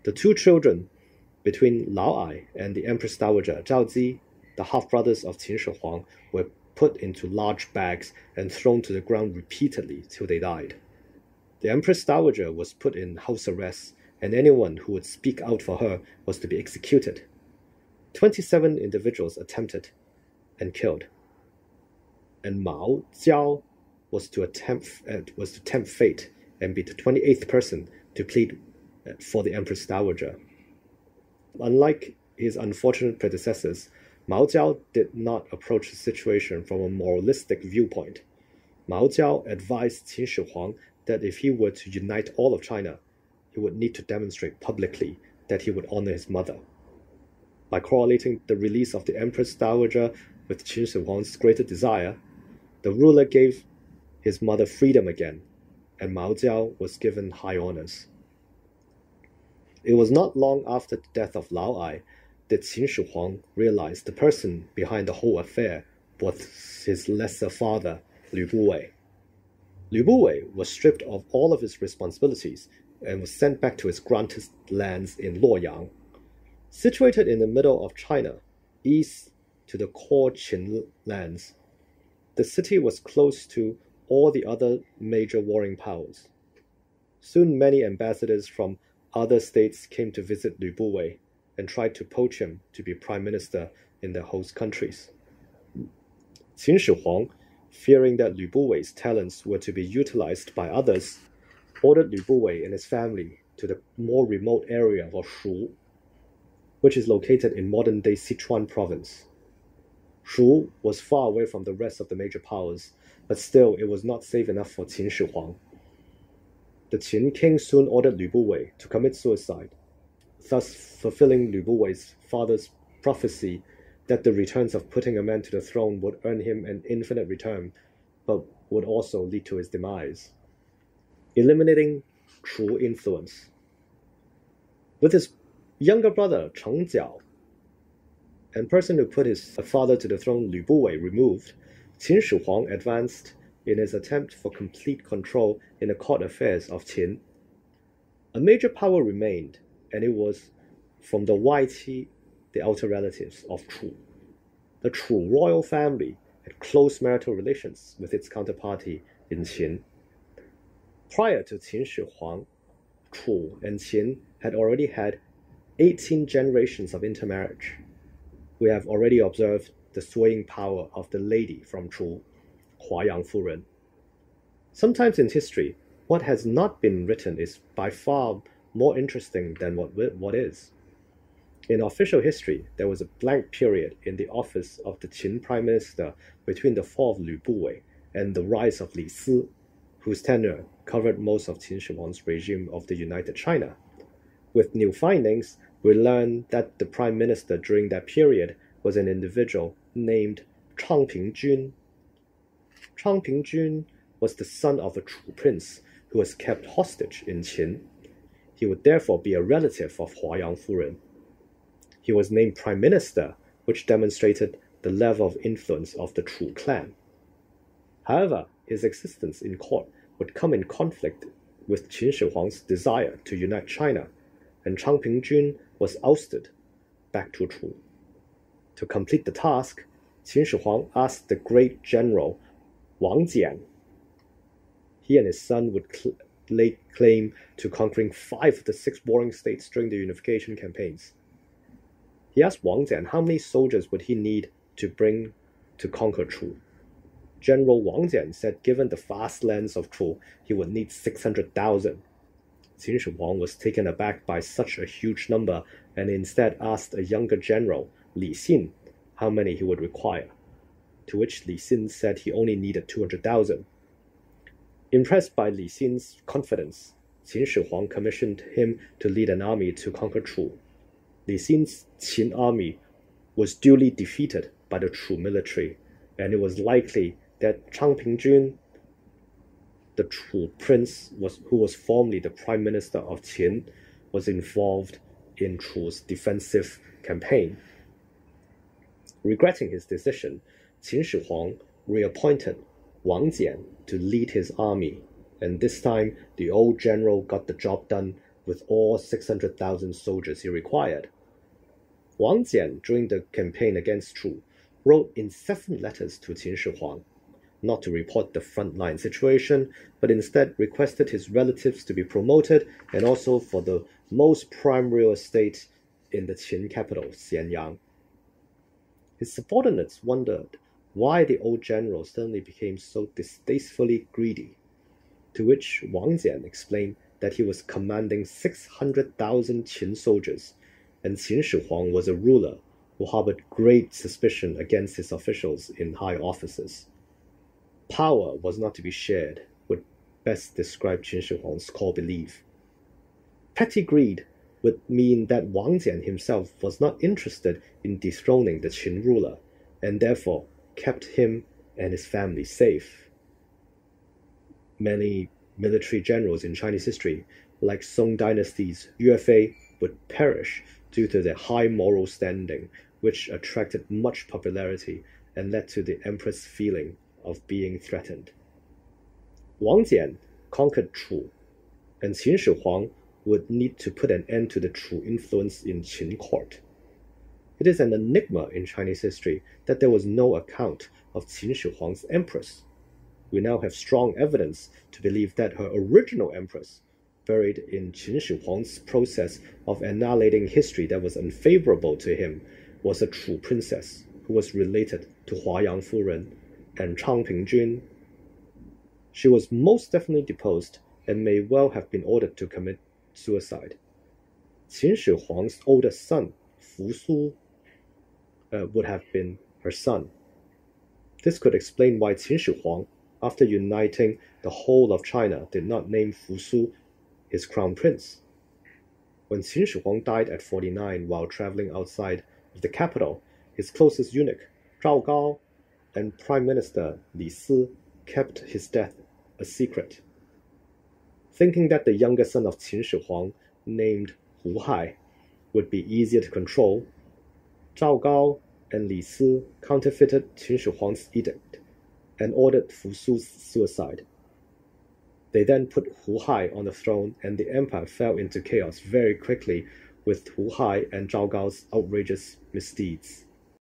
The two children between Lao Ai and the Empress Dowager Zhao Zi, the half-brothers of Qin Shi Huang, were put into large bags and thrown to the ground repeatedly till they died. The Empress Dowager was put in house arrest, and anyone who would speak out for her was to be executed. 27 individuals attempted and killed, and Mao Jiao was to tempt fate and be the 28th person to plead for the Empress Dowager. Unlike his unfortunate predecessors, Mao Jiao did not approach the situation from a moralistic viewpoint. Mao Jiao advised Qin Shi Huang that if he were to unite all of China, he would need to demonstrate publicly that he would honor his mother. By correlating the release of the Empress Dowager with Qin Shi Huang's greater desire, the ruler gave his mother freedom again, and Mao Jiao was given high honors. It was not long after the death of Lao Ai that Qin Shi Huang realized the person behind the whole affair was his lesser father, Lü Buwei. Lü Buwei was stripped of all of his responsibilities and was sent back to his granted lands in Luoyang. Situated in the middle of China, east to the core Qin lands, the city was close to all the other major warring powers. Soon many ambassadors from other states came to visit Lü Buwei and tried to poach him to be prime minister in their host countries. Qin Shi Huang, fearing that Lü Buwei's talents were to be utilized by others, ordered Lü Buwei and his family to the more remote area of Shu, which is located in modern-day Sichuan province. Shu was far away from the rest of the major powers, but still it was not safe enough for Qin Shi Huang. The Qin king soon ordered Lü Buwei to commit suicide, thus fulfilling Lü Buwei's father's prophecy that the returns of putting a man to the throne would earn him an infinite return, but would also lead to his demise. Eliminating Chu influence. With his younger brother Cheng Jiao, and person who put his father to the throne Lü Buwei removed, Qin Shi Huang advanced in his attempt for complete control in the court affairs of Qin. A major power remained, and it was from the Yqi, the outer relatives of Chu. The Chu royal family had close marital relations with its counterparty in Qin. Prior to Qin Shi Huang, Chu and Qin had already had 18 generations of intermarriage. We have already observed the swaying power of the lady from Chu, Huayang Furen. Sometimes in history, what has not been written is by far more interesting than what is. In official history, there was a blank period in the office of the Qin Prime Minister between the fall of Lü Buwei and the rise of Li Si, whose tenure covered most of Qin Shi Huang's regime of the United China. With new findings, we learn that the Prime Minister during that period was an individual named Chang Pingjun. Chang Pingjun was the son of a Chu prince who was kept hostage in Qin. He would therefore be a relative of Huayang Furen. He was named Prime Minister, which demonstrated the level of influence of the Chu clan. However, his existence in court would come in conflict with Qin Shi Huang's desire to unite China, and Chang Pingjun was ousted back to Chu. To complete the task, Qin Shi Huang asked the great general Wang Jian. He and his son would lay claim to conquering 5 of the 6 warring states during the unification campaigns. He asked Wang Jian how many soldiers would he need to bring to conquer Chu. General Wang Jian said given the vast lands of Chu, he would need 600,000. Qin Shi Huang was taken aback by such a huge number and instead asked a younger general, Li Xin, how many he would require, to which Li Xin said he only needed 200,000. Impressed by Li Xin's confidence, Qin Shi Huang commissioned him to lead an army to conquer Chu. Li Xin's Qin army was duly defeated by the Chu military, and it was likely that Chang Pingjun, the Chu prince who was formerly the prime minister of Qin, was involved in Chu's defensive campaign. Regretting his decision, Qin Shi Huang reappointed Wang Jian to lead his army, and this time the old general got the job done with all 600,000 soldiers he required. Wang Jian, during the campaign against Chu, wrote incessant letters to Qin Shi Huang, not to report the frontline situation, but instead requested his relatives to be promoted and also for the most prime real estate in the Qin capital, Xianyang. His subordinates wondered why the old general suddenly became so distastefully greedy, to which Wang Jian explained that he was commanding 600,000 Qin soldiers, and Qin Shi Huang was a ruler who harbored great suspicion against his officials in high offices. Power was not to be shared would best describe Qin Shi Huang's core belief. Petty greed would mean that Wang Jian himself was not interested in dethroning the Qin ruler, and therefore kept him and his family safe. Many military generals in Chinese history, like Song Dynasty's UFA, would perish due to their high moral standing, which attracted much popularity and led to the emperor's feeling of being threatened. Wang Jian conquered Chu, and Qin Shi Huang would need to put an end to the Chu influence in Qin court. It is an enigma in Chinese history that there was no account of Qin Shi Huang's empress. We now have strong evidence to believe that her original empress, buried in Qin Shi Huang's process of annihilating history that was unfavorable to him, was a Chu princess who was related to Huayang Furen and Changping Jun. She was most definitely deposed and may well have been ordered to commit suicide. Qin Shi Huang's oldest son, Fu Su, would have been her son. This could explain why Qin Shi Huang, after uniting the whole of China, did not name Fu Su his crown prince. When Qin Shi Huang died at 49 while traveling outside of the capital, his closest eunuch, Zhao Gao, and Prime Minister Li Si kept his death a secret. Thinking that the younger son of Qin Shi Huang, named Hu Hai, would be easier to control, Zhao Gao and Li Si counterfeited Qin Shi Huang's edict and ordered Fu Su's suicide. They then put Hu Hai on the throne, and the empire fell into chaos very quickly with Hu Hai and Zhao Gao's outrageous misdeeds.